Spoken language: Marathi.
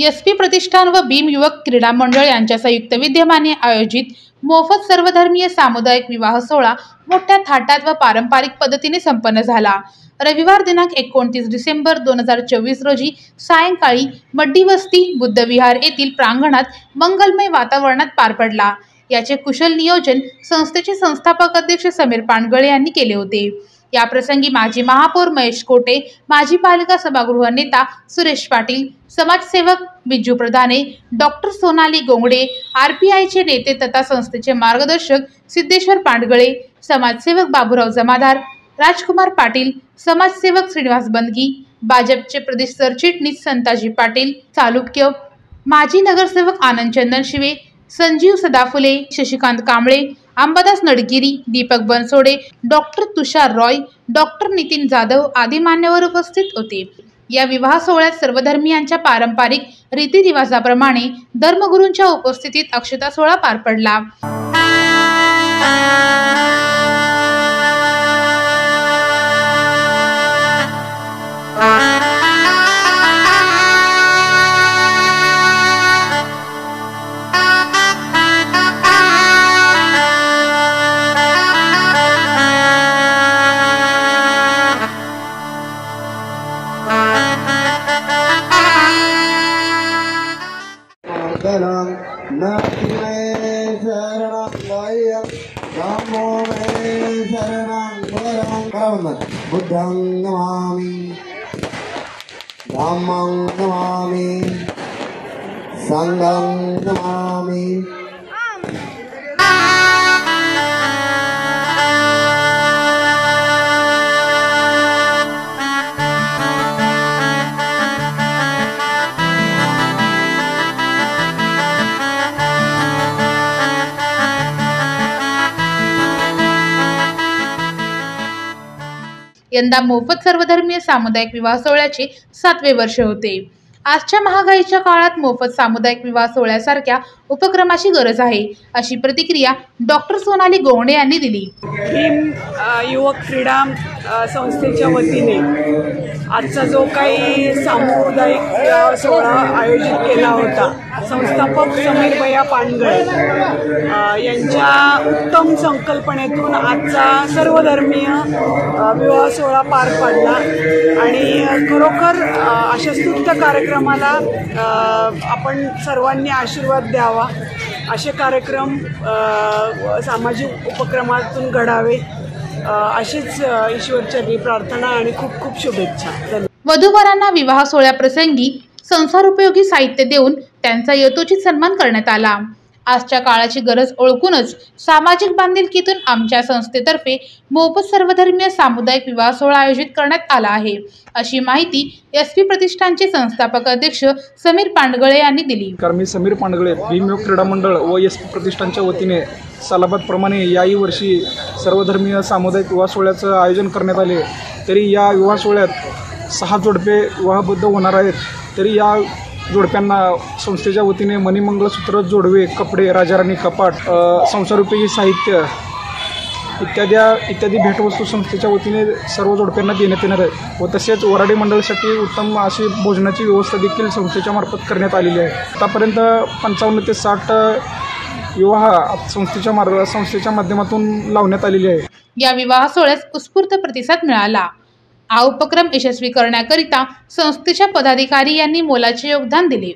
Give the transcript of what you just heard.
एसपी प्रतिष्ठान व भीम युवक क्रीडा मंडळ यांच्या संयुक्त विद्यमाने आयोजित मोफत सर्वधर्मीय सामुदायिक विवाह सोहळा मोठ्या थाटात व पारंपरिक पद्धतीने संपन्न झाला। रविवार दिनांक 29 डिसेंबर 2024 रोजी सायंकाळी मड्डी वस्ती बुद्धविहार येथील प्रांगणात मंगलमय वातावरणात पार पडला। याचे कुशल नियोजन संस्थेचे संस्थापक अध्यक्ष समीर पानगळे यांनी केले होते। या प्रसंगी माजी महापौर महेश कोटे, माजी पालिका सभागृह नेता सुरेश पाटील, समाजसेवक बिज्जू प्रधाने, डॉक्टर सोनाली गोंगडे, आरपीआयचे नेते तथा संस्थेचे मार्गदर्शक सिद्धेश्वर पांडगळे, समाजसेवक बाबूराव जमादार, राजकुमार पाटील, समाजसेवक श्रीनिवास बंदगी, भाजपचे प्रदेश सरचिटणीस संताजी पाटील चालुक्य, माजी नगरसेवक आनंद चंदन शिवे, संजीव सदाफुले, शशिकांत कांबळे, अंबादास नडगिरी, दीपक बनसोडे, डॉक्टर तुषार रॉय, डॉक्टर नितीन जाधव आदी मान्यवर उपस्थित होते। या विवाह सोहळ्यात सर्वधर्मीयांच्या पारंपरिक रीतिरिवाजाप्रमाणे धर्मगुरूंच्या उपस्थितीत अक्षता सोहळा पार पडला। बुद्धं नमामि, धम्मं नमामि, संघं नमामि। यंदा मोफत सर्वधर्मीय सामुदायिक विवाह सोहळ्याचे 7वे वर्ष होते। आजच्या महागाईच्या काळात मोफत सामुदायिक विवाह सोहळ्यासारख्या उपक्रमाची गरज आहे, अशी प्रतिक्रिया डॉक्टर सोनाली गोंगडे यांनी दिली। भीम युवक क्रीडा संस्थेच्या वतीने आजचा जो काही सामुदायिक विवाह सोहळा आयोजित केला होता, संस्थापक समीर भैया पानगळे यांच्या उत्तम संकल्पनेतून आजचा सर्वधर्मीय विवाह सोहळा पार पडला आणि खरोखर अशा स्तुत्य कार्यक्रमाला आपण सर्वांनी आशीर्वाद द्यावा। असे कार्यक्रम सामाजिक उपक्रमातून घडावे अशीच ईश्वरचरणी प्रार्थना आणि खूप खूप शुभेच्छा। वधूवरांना विवाह सोहळ्याप्रसंगी संसार उपयोगी साहित्य देऊन त्यांचा यथोचित सन्मान करण्यात आला। आजच्या काळाची गरज ओळखूनच सामाजिक बांधिलकीतून आमच्या संस्थेतर्फे मोफत सर्वधर्मीय सामुदायिक विवाह सोहळा आयोजित करण्यात आला आहे, अशी माहिती एसपी प्रतिष्ठानचे संस्थापक अध्यक्ष समीर पांडगळे यांनी दिली। मी समीर पांडगळे, भीम युवक क्रीडा मंडळ व एसपी प्रतिष्ठानच्या वतीने सालाबादप्रमाणे याही वर्षी सर्वधर्मीय सामुदायिक विवाह सोहळ्याचं आयोजन करण्यात आले। तरी या विवाह सोहळ्यात 6 जोडपे विवाहबद्ध होणार आहेत। तरी या जोडप्यांना संस्थेच्या वतीने मणिमंगळसूत्र, जोडवे, कपडे, राजाराणी कपाट, संसारोपयोगी साहित्य इत्यादी भेटवस्तू संस्थेच्या वतीने सर्व जोडप्यांना देण्यात येणार आहे व तसेच वराडी मंडळासाठी उत्तम अशी भोजनाची व्यवस्था देखील संस्थेच्या मार्फत करण्यात आलेली आहे। आतापर्यंत 55 ते 60 विवाह संस्थेच्या माध्यमातून लावण्यात आलेली आहे। या विवाह सोहळ्यास उत्स्फूर्त प्रतिसाद मिळाला। हा उपक्रम यशस्वी करण्याकरिता संस्थेच्या पदाधिकारी यांनी मोलाचे योगदान दिले।